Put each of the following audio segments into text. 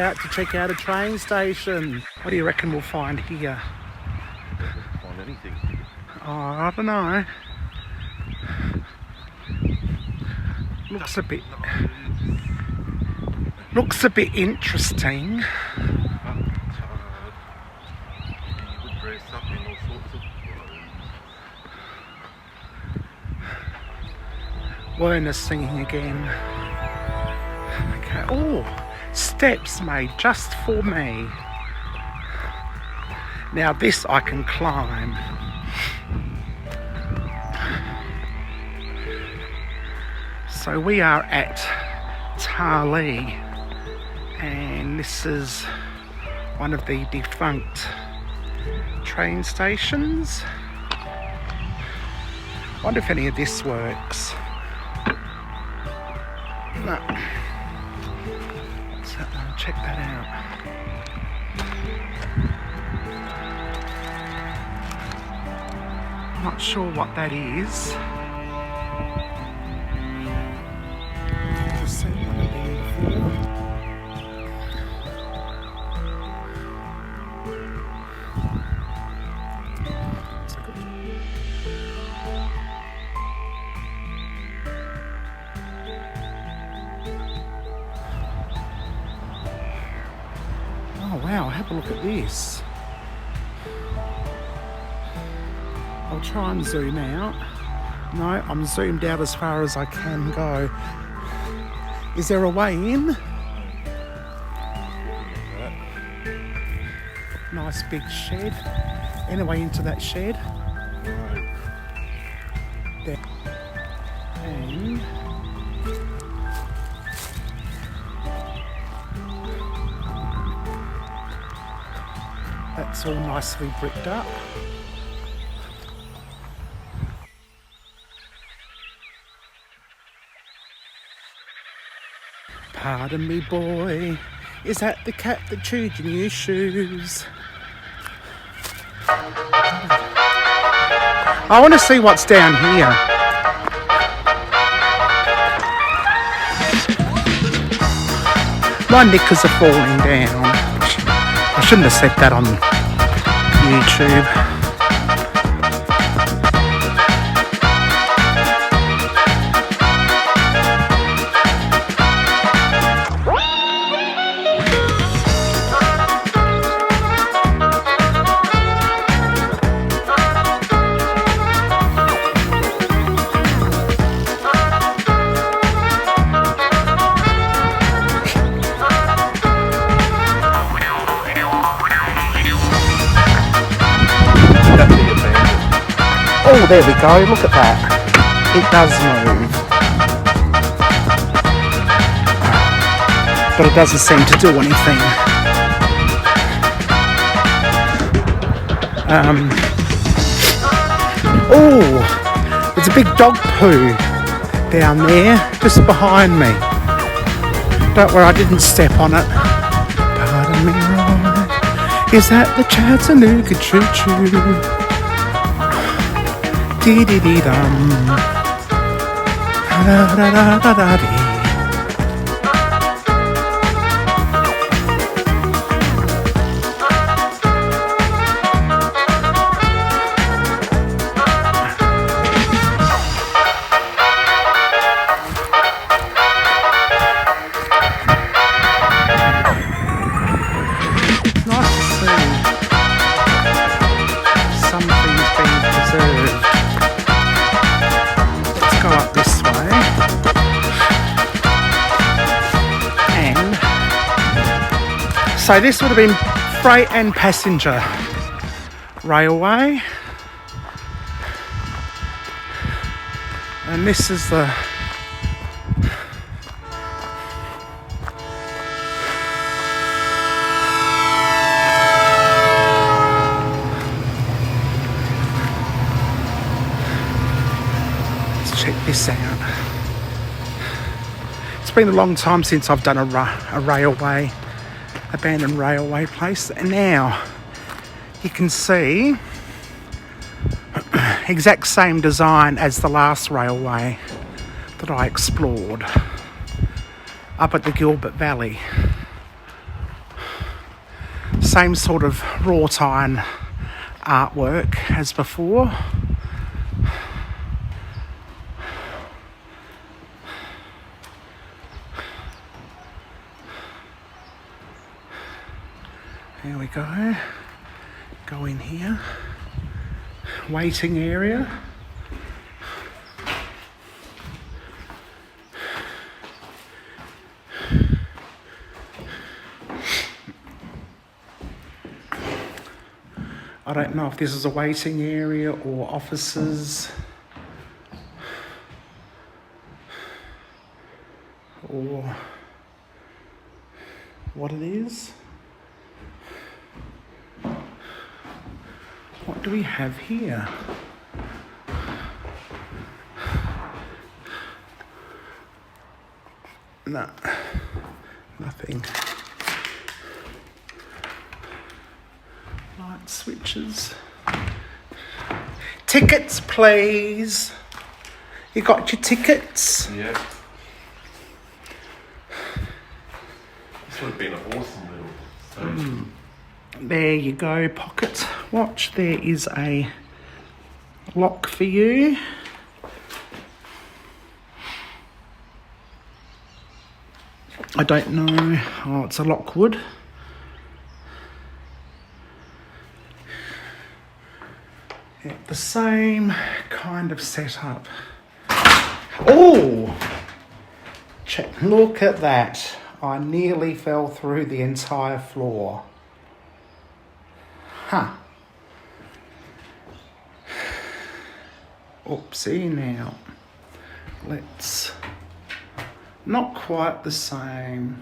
out to check out a train station. What do you reckon we'll find here? Find anything. Oh, I don't know. Looks a bit interesting. You would dress up in all sorts of clothes. Werner's singing again. Okay. Oh, steps made just for me. Now this I can climb. So we are at Tarlee, and this is one of the defunct train stations. Wonder if any of this works. No. So, check that out. Not sure what that is. I've seen one of them before. Oh wow, have a look at this. I'll try and zoom out. No, I'm zoomed out as far as I can go. Is there a way in? Nice big shed. Any way into that shed? There. And that's all nicely bricked up. Pardon me, boy, is that the cat that chewed your new shoes? I want to see what's down here. My knickers are falling down. I shouldn't have said that on YouTube. Oh, there we go, look at that. It does move. But it doesn't seem to do anything. Oh, there's a big dog poo down there, just behind me. Don't worry, I didn't step on it. Pardon me, Roy. Is that the Chattanooga choo-choo? Dee dee dee dum, da da da da da dee. Nice to see some things being preserved. Go up this way, and so this would have been freight and passenger railway, and this is the check this out. It's been a long time since I've done a railway, abandoned railway place, and now you can see exact same design as the last railway that I explored up at the Gilbert Valley. same sort of wrought iron artwork as before. There we go. Go in here. Waiting area. I don't know if this is a waiting area or offices or what it is. What do we have here? No, nothing. Light switches. Tickets, please. You got your tickets? Yeah. This would have been an awesome little station. There you go, pocket watch. There is a lock for you. I don't know. Oh, it's a lockwood. Yeah, the same kind of setup. Oh! Look at that. I nearly fell through the entire floor. Huh. Oopsie now. Let's... Not quite the same.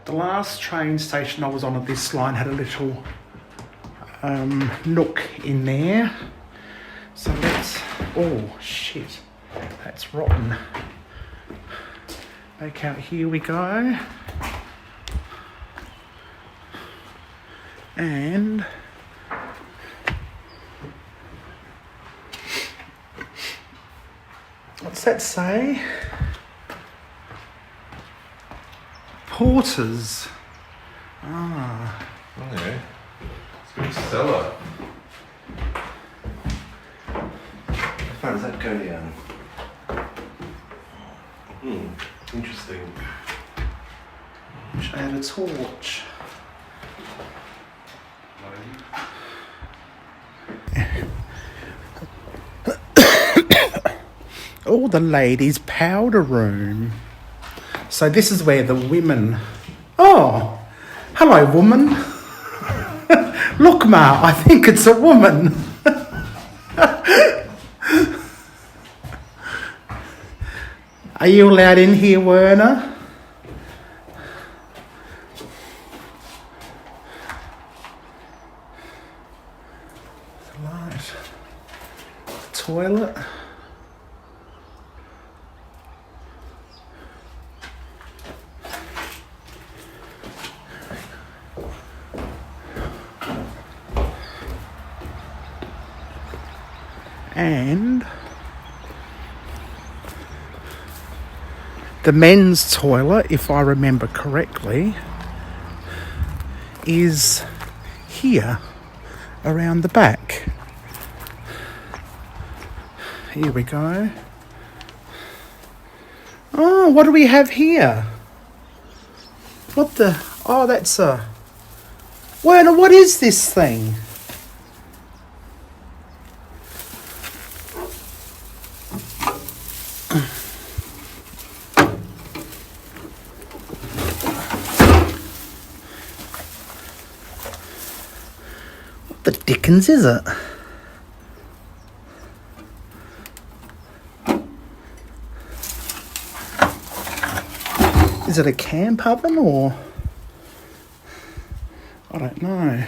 The last train station I was on at this line had a little nook in there. So let's... Oh, shit. That's rotten. Back out here we go. And... What's that say? Porters. Ah. Oh yeah. It's a good cellar. How far does that go down? Interesting. Wish I had a torch. Oh, the ladies' powder room. So this is where the women... Oh, hello, woman. Look, Ma, I think it's a woman. Are you allowed in here, Werner? The light. The toilet. And the men's toilet, if I remember correctly, is here around the back. Here we go. Oh, what do we have here? What the... Oh, that's a... Werner, what is this thing? What the dickens is it? Is it a camp oven or... I don't know.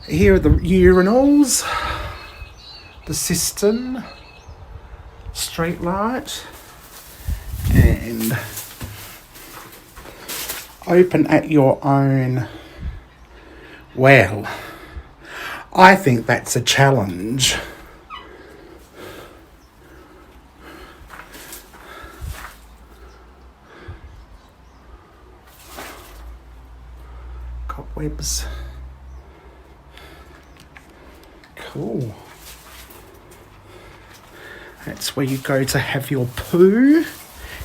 Here are the urinals, the cistern, street light, and open at your own. Well, I think that's a challenge. cobwebs. Cool. That's where you go to have your poo.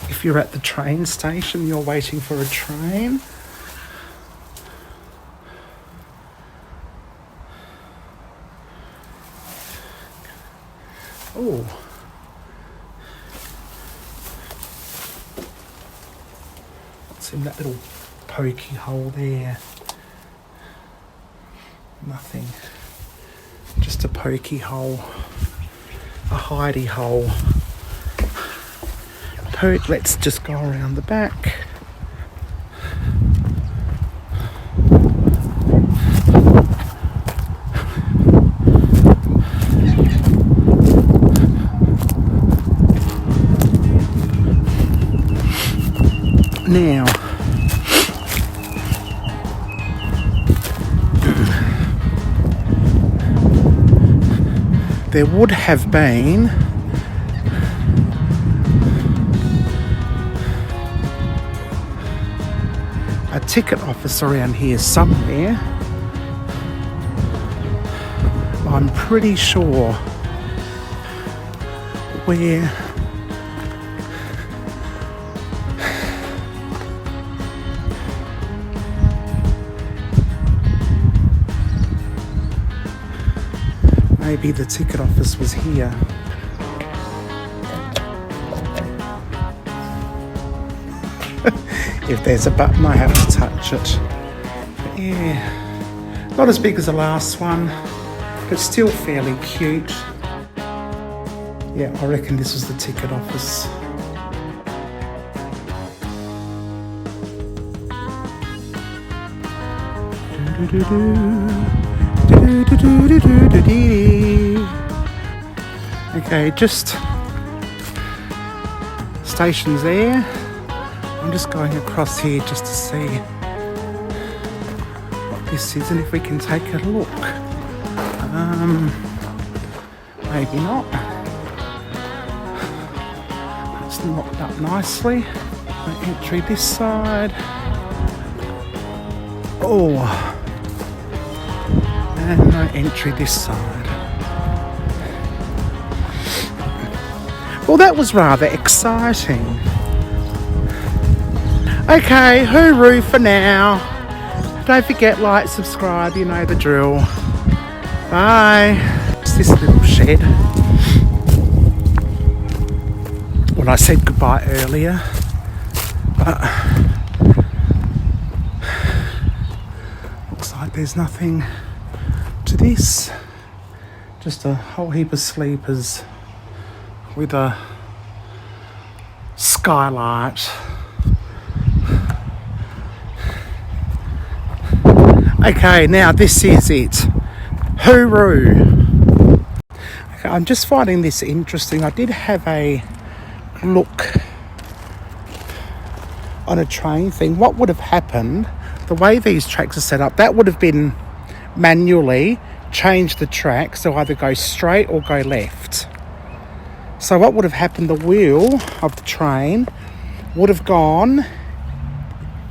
If you're at the train station, you're waiting for a train. Oh. What's in that little pokey hole there? Nothing. Just a pokey hole. A hidey hole. Let's just go around the back. Now, there would have been a ticket office around here somewhere. I'm pretty sure where maybe the ticket office was here. If there's a button, I have to touch it. But yeah, not as big as the last one, but still fairly cute. Yeah, I reckon this was the ticket office. Okay, just stations there. I'm just going across here just to see what this is and if we can take a look. Maybe not. It's locked up nicely. No entry this side. Oh, and no entry this side. Well, that was rather exciting. Okay, hooroo for now. Don't forget, like, subscribe, you know the drill. Bye. It's this little shed. Well, I said goodbye earlier, but looks like there's nothing to this. Just a whole heap of sleepers with a skylight. Okay, now this is it. Hooroo. Okay, I'm just finding this interesting. I did have a look on a train thing. What would have happened, the way these tracks are set up, that would have been manually change the track, so either go straight or go left. So what would have happened, the wheel of the train would have gone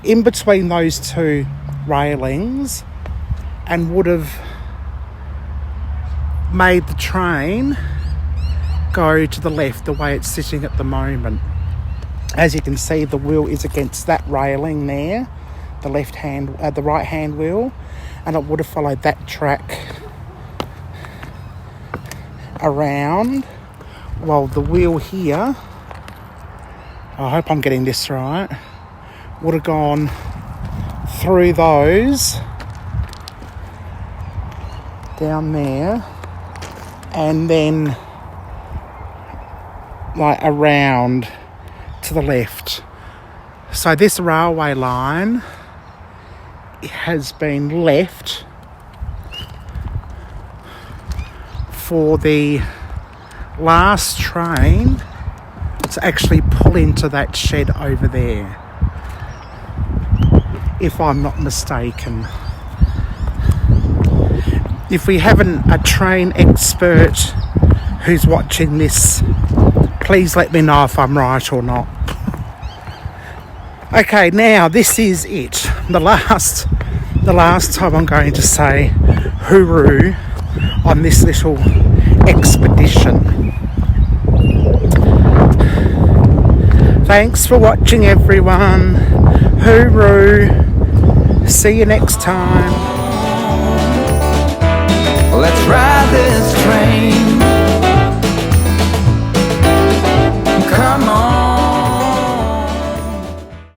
in between those two railings and would have made the train go to the left the way it's sitting at the moment. As you can see, the wheel is against that railing there, the the right hand wheel, and it would have followed that track around. Well, the wheel here, I hope I'm getting this right, would have gone through those down there and then like around to the left. So this railway line has been left for the last train to actually pull into that shed over there, if I'm not mistaken. If we haven't a train expert who's watching this, please let me know if I'm right or not. Okay, now this is it. The last the last time I'm going to say hooroo on this little expedition. Thanks for watching, everyone. Hooroo. See you next time. Let's ride this train.